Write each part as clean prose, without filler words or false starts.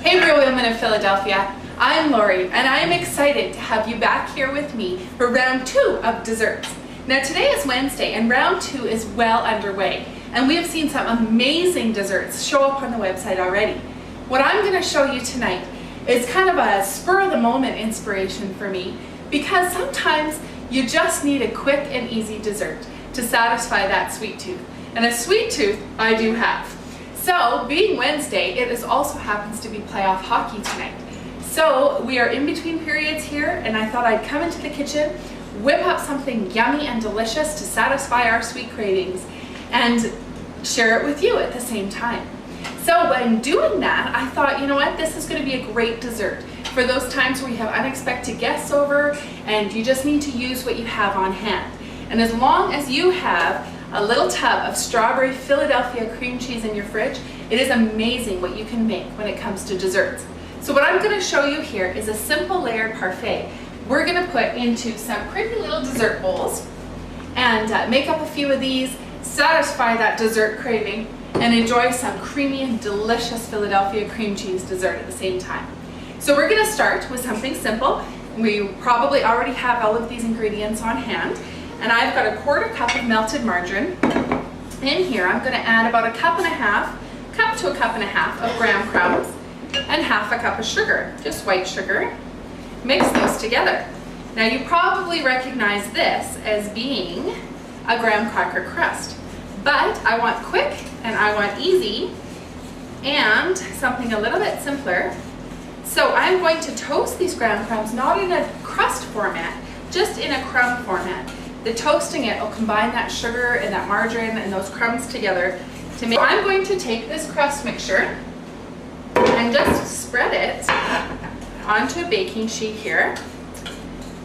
Hey real women of Philadelphia, I'm Lori and I'm excited to have you back here with me for round 2 of desserts. Now today is Wednesday and round 2 is well underway and we have seen some amazing desserts show up on the website already. What I'm going to show you tonight is kind of a spur of the moment inspiration for me because sometimes you just need a quick and easy dessert to satisfy that sweet tooth. And a sweet tooth I do have. So, being Wednesday, it also happens to be playoff hockey tonight. So, we are in between periods here, and I thought I'd come into the kitchen, whip up something yummy and delicious to satisfy our sweet cravings, and share it with you at the same time. So, when doing that, I thought, you know what, this is going to be a great dessert for those times where you have unexpected guests over, and you just need to use what you have on hand. And as long as you have a little tub of strawberry Philadelphia cream cheese in your fridge, it is amazing what you can make when it comes to desserts. So what I'm going to show you here is a simple layered parfait. We're going to put into some pretty little dessert bowls and make up a few of these, satisfy that dessert craving, and enjoy some creamy and delicious Philadelphia cream cheese dessert at the same time. So we're going to start with something simple. We probably already have all of these ingredients on hand. And I've got a 1/4 cup of melted margarine. In here, I'm going to add about 1.5 cup to 1.5 cups of graham crumbs and 1/2 cup of sugar, just white sugar. Mix those together. Now you probably recognize this as being a graham cracker crust, but I want quick and I want easy and something a little bit simpler. So I'm going to toast these graham crumbs not in a crust format, just in a crumb format. The toasting it will combine that sugar and that margarine and those crumbs together to make. So I'm going to take this crust mixture and just spread it onto a baking sheet here.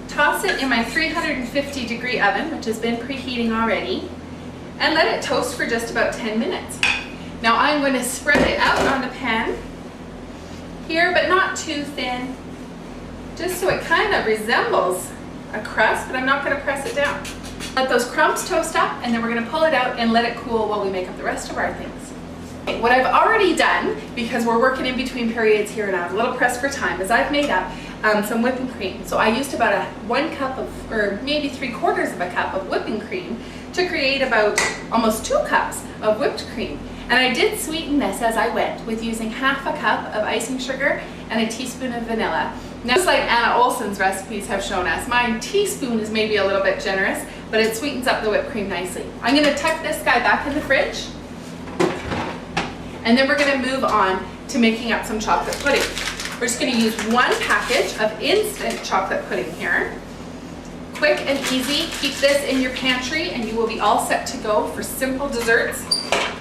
Toss it in my 350-degree oven, which has been preheating already, and let it toast for just about 10 minutes. Now I'm going to spread it out on the pan here, but not too thin, just so it kind of resembles a crust, but I'm not going to press it down. Let those crumbs toast up and then we're going to pull it out and let it cool while we make up the rest of our things. Okay, what I've already done, because we're working in between periods here and I'm a little pressed for time, is I've made up some whipping cream. So I used about 1 cup of, or maybe 3/4 cup of whipping cream to create about almost 2 cups of whipped cream. And I did sweeten this as I went with using 1/2 cup of icing sugar and a teaspoon of vanilla. Now, just like Anna Olson's recipes have shown us, my teaspoon is maybe a little bit generous, but it sweetens up the whipped cream nicely. I'm going to tuck this guy back in the fridge, and then we're going to move on to making up some chocolate pudding. We're just going to use 1 package of instant chocolate pudding here. Quick and easy. Keep this in your pantry and you will be all set to go for simple desserts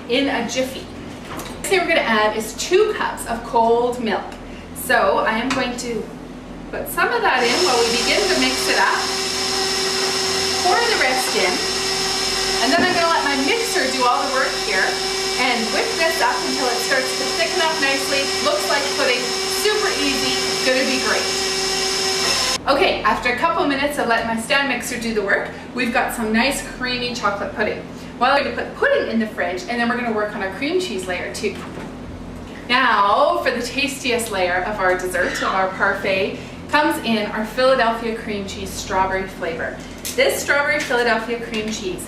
in a jiffy. Next thing we're going to add is 2 cups of cold milk. So I am going to put some of that in while we begin to mix it up. Pour the rest in. And then I'm going to let my mixer do all the work here and whip this up until it starts to thicken up nicely. Looks like pudding. Super easy. Going to be great. Okay, after a couple minutes of letting my stand mixer do the work, we've got some nice creamy chocolate pudding. Well, I'm going to put pudding in the fridge and then we're going to work on our cream cheese layer too. Now, for the tastiest layer of our dessert, of our parfait, comes in our Philadelphia cream cheese strawberry flavor. This strawberry Philadelphia cream cheese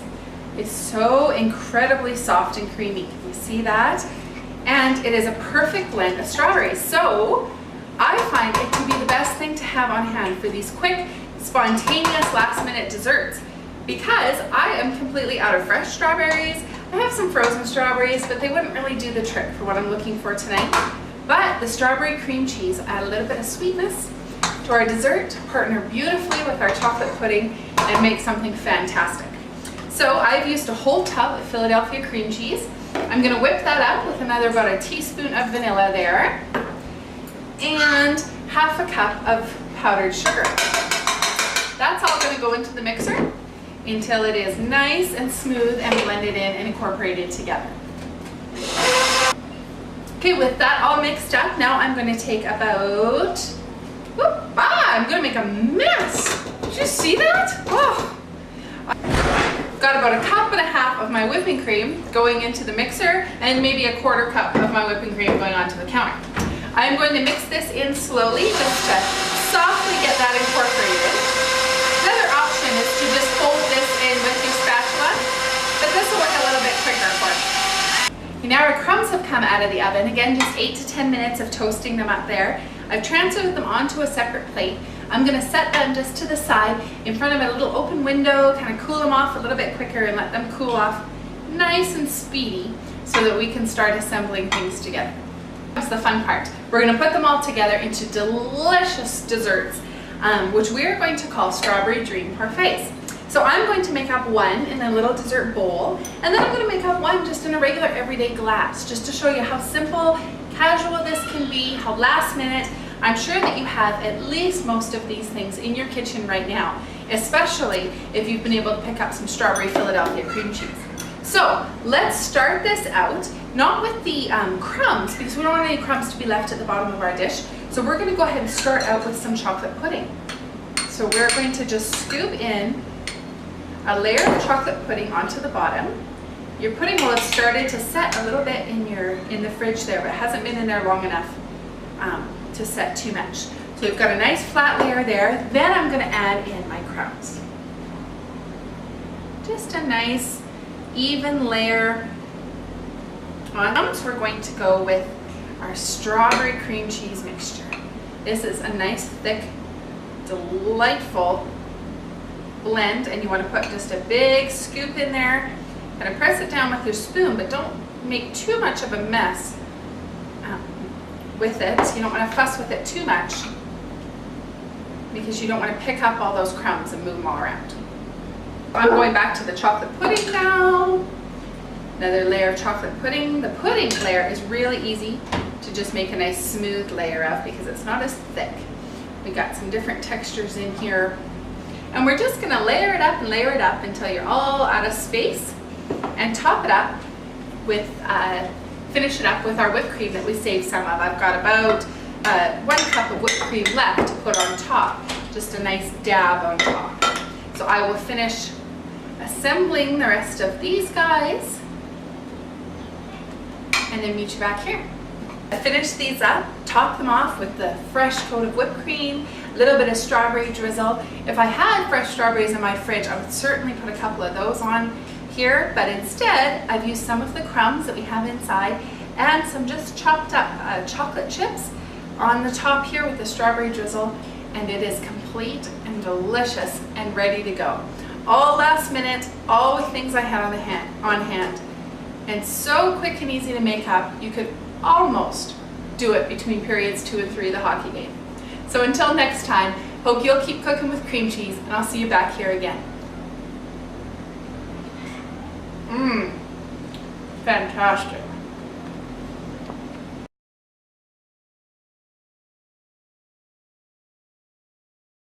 is so incredibly soft and creamy. Can you see that? And it is a perfect blend of strawberries. So, I find it to be the best thing to have on hand for these quick, spontaneous, last-minute desserts because I am completely out of fresh strawberries. I have some frozen strawberries, but they wouldn't really do the trick for what I'm looking for tonight. But the strawberry cream cheese add a little bit of sweetness to our dessert, partner beautifully with our chocolate pudding, and make something fantastic. So I've used a whole tub of Philadelphia cream cheese. I'm going to whip that up with about a teaspoon of vanilla there, and 1/2 cup of powdered sugar. That's all going to go into the mixer until it is nice and smooth and blended in and incorporated together. Okay, with that all mixed up, now I'm going to take about, I'm going to make a mess. Did you see that? Oh. I've got about 1.5 cups of my whipping cream going into the mixer and maybe 1/4 cup of my whipping cream going onto the counter. I'm going to mix this in slowly just to softly get that incorporated. Another option is to just fold this in with your spatula, but this will work a little bit quicker for me. Okay, now our crumbs have come out of the oven. Again, just 8 to 10 minutes of toasting them up there. I've transferred them onto a separate plate. I'm going to set them just to the side in front of a little open window, kind of cool them off a little bit quicker and let them cool off nice and speedy so that we can start assembling things together. That's the fun part. We're going to put them all together into delicious desserts, which we are going to call Strawberry Dream Parfaits. So I'm going to make up one in a little dessert bowl, and then I'm going to make up one just in a regular everyday glass, just to show you how simple, casual this can be, how last minute. I'm sure that you have at least most of these things in your kitchen right now, especially if you've been able to pick up some strawberry Philadelphia cream cheese. So let's start this out, not with the crumbs, because we don't want any crumbs to be left at the bottom of our dish. So we're going to go ahead and start out with some chocolate pudding. So we're going to just scoop in a layer of chocolate pudding onto the bottom. Your pudding will have started to set a little bit in the fridge there, but it hasn't been in there long enough to set too much. So we've got a nice flat layer there. Then I'm going to add in my crumbs. Just a nice even layer on crumbs. We're going to go with our strawberry cream cheese mixture. This is a nice thick, delightful blend, and you want to put just a big scoop in there. Kind of press it down with your spoon, but don't make too much of a mess with it. You don't want to fuss with it too much because you don't want to pick up all those crumbs and move them all around. I'm going back to the chocolate pudding now. Another layer of chocolate pudding. The pudding layer is really easy to just make a nice smooth layer of because it's not as thick. We got some different textures in here. And we're just going to layer it up and layer it up until you're all out of space, and top it up with, finish it up with our whipped cream that we saved some of. I've got about 1 cup of whipped cream left to put on top, just a nice dab on top. So I will finish assembling the rest of these guys and then meet you back here. I finished these up, top them off with the fresh coat of whipped cream, a little bit of strawberry drizzle. If I had fresh strawberries in my fridge, I would certainly put a couple of those on here, but instead I've used some of the crumbs that we have inside and some just chopped up chocolate chips on the top here with the strawberry drizzle, and it is complete and delicious and ready to go. All last minute, all with things I had on hand, and so quick and easy to make up. You could almost do it between periods 2 and 3 of the hockey game. So until next time, hope you'll keep cooking with cream cheese, and I'll see you back here again. Fantastic.